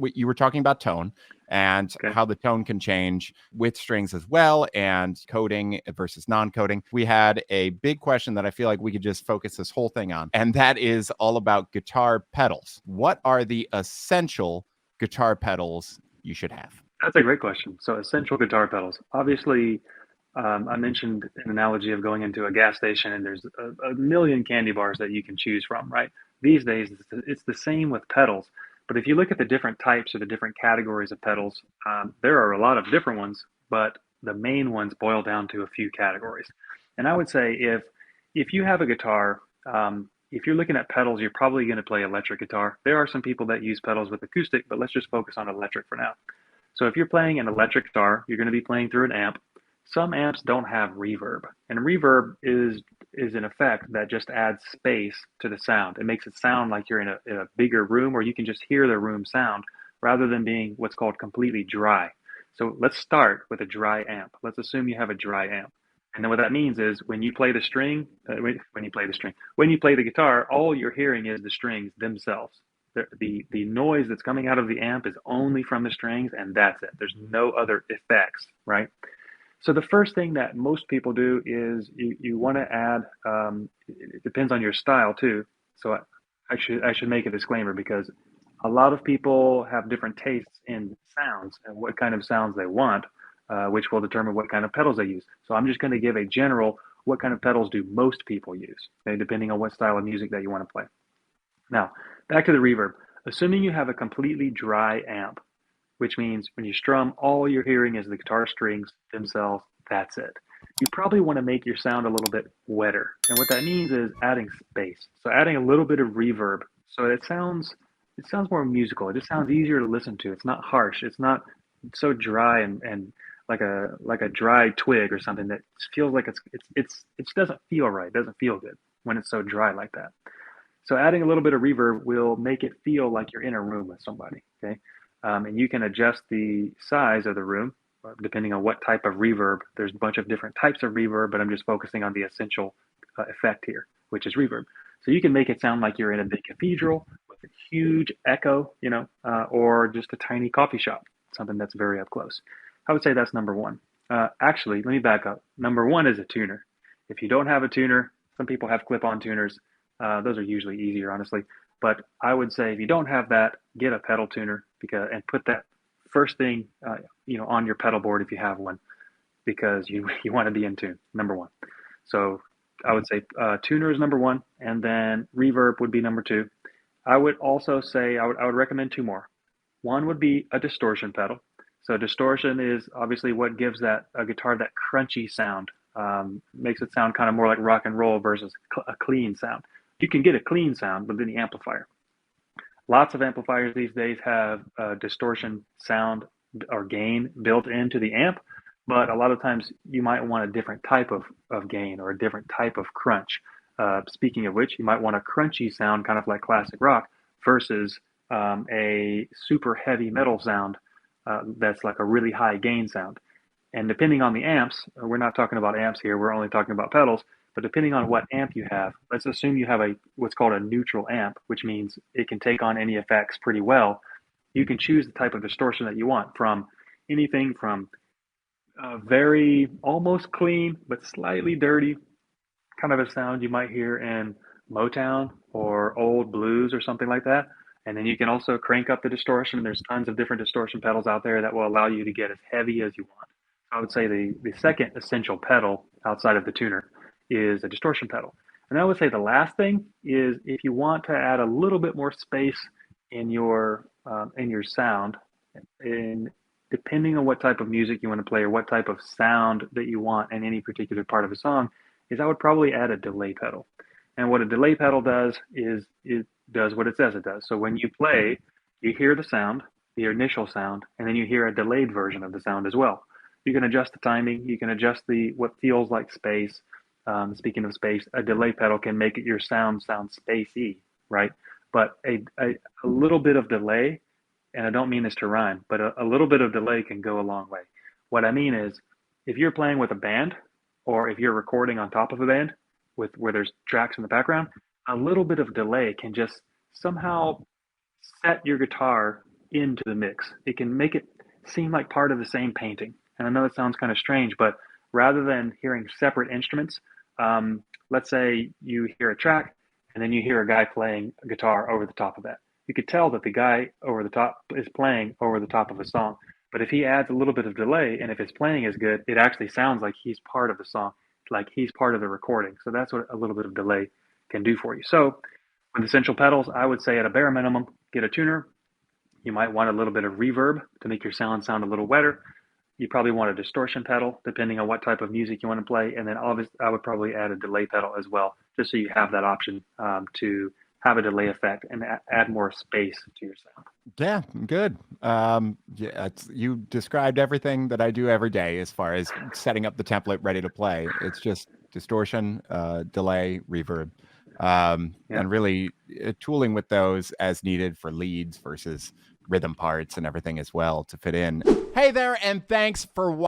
You were talking about tone and Okay. how the tone can change with strings as well, and coding versus non-coding. We had a big question that I feel like we could just focus this whole thing on, and that is all about guitar pedals. What are the essential guitar pedals you should have? That's a great question. So essential guitar pedals. Obviously, I mentioned an analogy of going into a gas station and there's a million candy bars that you can choose from, right? These days, it's the same with pedals. But if you look at the different types or the different categories of pedals, there are a lot of different ones, but the main ones boil down to a few categories. And I would say if you have a guitar, if you're looking at pedals, you're probably going to play electric guitar. There are some people that use pedals with acoustic, but let's just focus on electric for now. So if you're playing an electric guitar, you're going to be playing through an amp. Some amps don't have reverb, and reverb is an effect that just adds space to the sound. It makes it sound like you're in a bigger room, or you can just hear the room sound rather than being what's called completely dry. So let's start with a dry amp. Let's assume you have a dry amp. And then what that means is when you play the string, when you play the guitar, all you're hearing is the strings themselves. The noise that's coming out of the amp is only from the strings, and that's it. There's no other effects, right? So the first thing that most people do is you want to add. It depends on your style too. So I should make a disclaimer because a lot of people have different tastes in sounds and what kind of sounds they want, which will determine what kind of pedals they use. So I'm just going to give a general what kind of pedals do most people use, okay, depending on what style of music that you want to play. Now, back to the reverb. Assuming you have a completely dry amp, which means when you strum, all you're hearing is the guitar strings themselves. That's it. You probably want to make your sound a little bit wetter. And what that means is adding space. So adding a little bit of reverb. So it sounds more musical. It just sounds easier to listen to. It's not harsh. It's not so dry and like a dry twig or something that feels like it just doesn't feel right. It doesn't feel good when it's so dry like that. So adding a little bit of reverb will make it feel like you're in a room with somebody. Okay. And you can adjust the size of the room depending on what type of reverb. There's a bunch of different types of reverb, but I'm just focusing on the essential effect here, which is reverb. So you can make it sound like you're in a big cathedral with a huge echo, or just a tiny coffee shop, something that's very up close. I would say that's number one. Actually, let me back up. Number one is a tuner. If you don't have a tuner, some people have clip-on tuners. Those are usually easier, honestly. But I would say if you don't have that, get a pedal tuner and put that first thing on your pedal board if you have one, because you want to be in tune. Number one. So I would say tuner is number one, and then reverb would be number two. I would also say I would recommend two more. One would be a distortion pedal. So distortion is obviously what gives that a guitar that crunchy sound, makes it sound kind of more like rock and roll versus a clean sound. You can get a clean sound within the amplifier. Lots of amplifiers these days have distortion sound or gain built into the amp, but a lot of times you might want a different type of gain or a different type of crunch. Speaking of which, you might want a crunchy sound, kind of like classic rock, versus a super heavy metal sound that's like a really high gain sound. And depending on the amps, we're not talking about amps here, we're only talking about pedals. But depending on what amp you have, let's assume you have what's called a neutral amp, which means it can take on any effects pretty well. You can choose the type of distortion that you want, from anything from very almost clean but slightly dirty, kind of a sound you might hear in Motown or old blues or something like that. And then you can also crank up the distortion. There's tons of different distortion pedals out there that will allow you to get as heavy as you want. I would say the second essential pedal outside of the tuner is a distortion pedal. And I would say the last thing is if you want to add a little bit more space in your sound, in depending on what type of music you want to play or what type of sound that you want in any particular part of a song, is I would probably add a delay pedal. And what a delay pedal does is it does what it says it does. So when you play, you hear the sound, the initial sound, and then you hear a delayed version of the sound as well. You can adjust the timing. You can adjust the what feels like space. Speaking of space, a delay pedal can make your sound spacey, right? But a little bit of delay, and I don't mean this to rhyme, but a little bit of delay can go a long way. What I mean is, if you're playing with a band, or if you're recording on top of a band with where there's tracks in the background, a little bit of delay can just somehow set your guitar into the mix. It can make it seem like part of the same painting. And I know it sounds kind of strange, but rather than hearing separate instruments, let's say you hear a track and then you hear a guy playing a guitar over the top of that. You could tell that the guy over the top is playing over the top of a song. But if he adds a little bit of delay and if his playing is good, it actually sounds like he's part of the song, like he's part of the recording. So that's what a little bit of delay can do for you. So with essential pedals, I would say at a bare minimum, get a tuner. You might want a little bit of reverb to make your sound a little wetter. You probably want a distortion pedal, depending on what type of music you want to play. And then obviously, I would probably add a delay pedal as well, just so you have that option to have a delay effect and add more space to your sound. Yeah, good. Yeah, you described everything that I do every day as far as setting up the template ready to play. It's just distortion, delay, reverb, and really tooling with those as needed for leads versus rhythm parts and everything as well to fit in. Hey there, and thanks for watching.